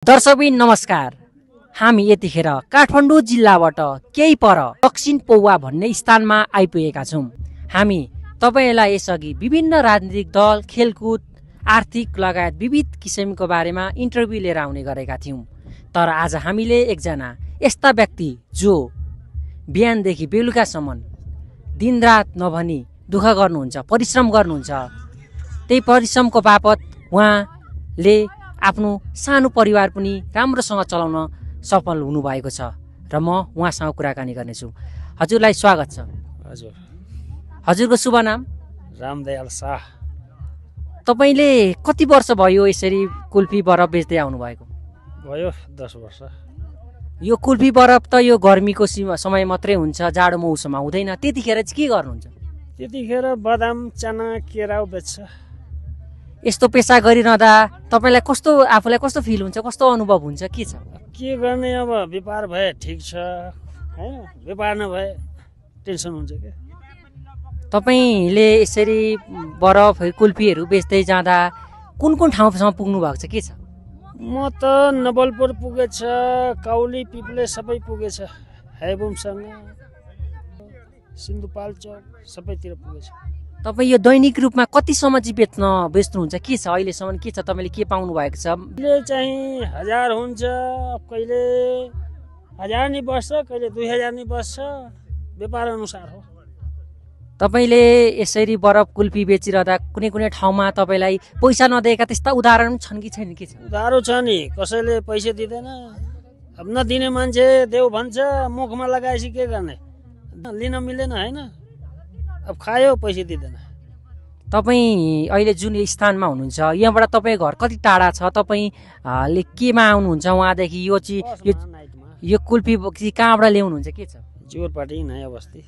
दर्शकबिन नमस्कार। हामी यतिखेर काठमाडौँ जिल्लाबाट केही पर दक्षिण पौवा भन्ने स्थानमा आइपुगेका छौँ। हामी तपाईलाई यसअघि विभिन्न राजनीतिक दल, खेलकुद, आर्थिक लगायत विविध किसिमको बारेमा इन्टरभ्यू लिएर आउने गरेका थियौँ। तर आज हामीले एकजना यस्ता व्यक्ति जो बिहानदेखि बेलुकासम्म दिनरात नभनी दुःख गर्नुहुन्छ, परिश्रम गर्नुहुन्छ, त्यही परिश्रमको बापत उहाँले आफ्नो सानो परिवार पनि राम्रोसँग चलाउन सफल हुनुभएको छ र म उहाँसँग कुराकानी गर्नेछु। हजुरलाई स्वागत छ। हजुर। हजुरको शुभ नाम? रामदयाल शाह। तपाईले कति वर्ष भयो यसरी कुल्फी बरफ बेच्दै आउनुभएको? भयो 10 वर्ष। यो कुल्फी बरफ त यो गर्मीको समय मात्रै हुन्छ, जाडो मौसममा हुँदैन। त्यतिखेर चाहिँ के गर्नुहुन्छ? त्यतिखेर बदाम, चना, केराउ बेच्छ। यस्तो पेसा गरिरहँदा तपाईलाई आफूलाई कस्तो फिल हुन्छ, कस्तो अनुभव हुन्छ, के छ? के गर्ने, अब व्यापार भए ठिक छ हैन, व्यापार नभए टेन्सन हुन्छ के। तपाईले यसरी बरफ कुल्फीहरू बेच्दै जाँदा कुन कुन ठाउँसम्म पुग्नु भएको छ, के छ? म त नवलपुर पुगेछ, काउली, पिप्ले सबै पुगेछ, हेबुमसँग सिन्धुपाल्चोक सबैतिर पुगेछ। तपाईँ यो दैनिक रूपमा कतिसम्म चाहिँ बेच्नुहुन्छ, के छ अहिलेसम्म, के छ, तपाईँले के पाउनु भएको छ? अहिले चाहिँ 1000 हुन्छ, कहिले 1000 नि बस्छ, कहिले 2000 नि बस्छ, व्यापार अनुसार हो। तपाईँले यसरी बरफ कुल्फी बेचिरहँदा कुनै कुनै ठाउँमा तपाईँलाई पैसा नदिएका त्यस्ता उदाहरण छन् कि छैन, के छ? उधारो छ नि, कसैले पैसा दिँदैन। अब नदिने मान्छे देऊ भन्छ, मुखमा लगाएपछि के गर्ने, लिन मिलेन हैन। अब खायो, पैसा दिँदैन। तपाईँ अहिले जुन स्थानमा हुनुहुन्छ यहाँबाट तपाईँ घर कति टाढा छ? तपाईँले केमा आउनुहुन्छ वहाँदेखि? यो चाहिँ यो कुल्फी कहाँबाट ल्याउनुहुन्छ, के छ? जोरपाटी नयाँ बस्ती।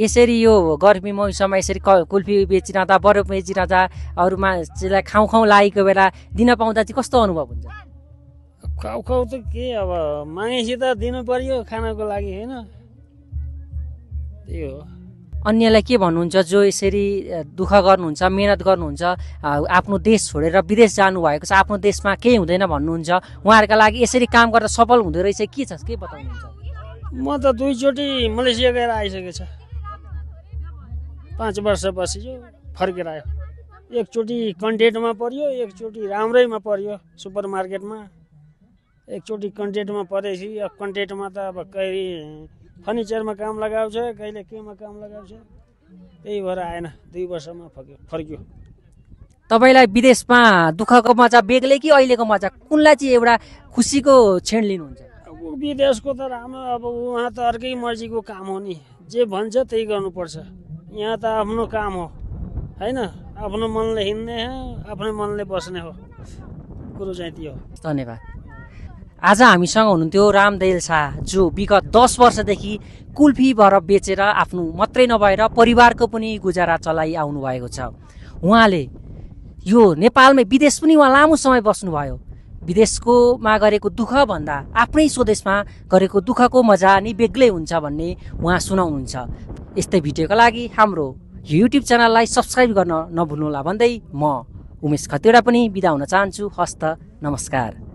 यसरी यो गर्मी मौसममा यसरी कुल्फी बेचिरहँदा, बरफ बेचिरहँदा अरूमा चाहिँ खाउँ लागेको बेला दिन पाउँदा चाहिँ कस्तो अनुभव हुन्छ? खाउ त के, अब मागेपछि त दिनु पर्यो खानको लागि हैन, त्यही हो। अन्यलाई के भन्नुहुन्छ जो यसरी दुःख गर्नुहुन्छ, मेहनत गर्नुहुन्छ, आफ्नो देश छोडेर विदेश जानुभएको छ, आफ्नो देशमा केही हुँदैन भन्नुहुन्छ, उहाँहरूका लागि यसरी काम गर्दा सफल हुँदो रहेछ, के छ, के बताउनुहुन्छ? म त 2 चोटि मलेसिया गएर आइसकेछ, 5 वर्ष बसियो, फर्केर आयो। एकचोटि कन्टेन्टमा पर्यो, एकचोटि राम्रैमा पर्यो सुपर मार्केटमा, एकचोटि कन्टेन्टमा परेपछि अब कन्टेन्टमा त अब कहिले फर्निचरमा काम लगाउँछ, कहिले केमा काम लगाउँछ, त्यही भएर आएन, 2 वर्षमा फर्क्यो। तपाईँलाई विदेशमा दुःखको मजा बेग्लै कि अहिलेको मजा, कुनलाई चाहिँ एउटा खुसीको क्षण लिनुहुन्छ? विदेशको त राम्रो, अब उहाँ त अर्कै मर्जीको काम हो नि, जे भन्छ त्यही गर्नुपर्छ। यहाँ त आफ्नो काम हो हैन, आफ्नो मनले हिँड्ने हो, आफ्नो मनले बस्ने हो, कुरो चाहिँ त्यो हो। धन्यवाद। आज हामीसँग हुनुहुन्थ्यो रामदयाल शाह, जो विगत 10 वर्षदेखि कुल्फी बरफ बेचेर आफ्नो मात्रै नभएर परिवारको पनि गुजारा चलाई आउनु भएको छ। उहाँले यो नेपालमै विदेश पनि उहाँ लामो समय बस्नुभयो। विदेशकोमा गरेको दुःख भन्दा आफ्नै स्वदेशमा गरेको दुःखको मजा नि बेग्लै हुन्छ भन्ने उहाँ सुनाउनुहुन्छ। यस्तै भिडियोका लागि हाम्रो युट्युब च्यानललाई सब्सक्राइब गर्न नभुल्नुहोला भन्दै म उमेश खतिवडा पनि बिदा हुन चाहन्छु। हस्त नमस्कार।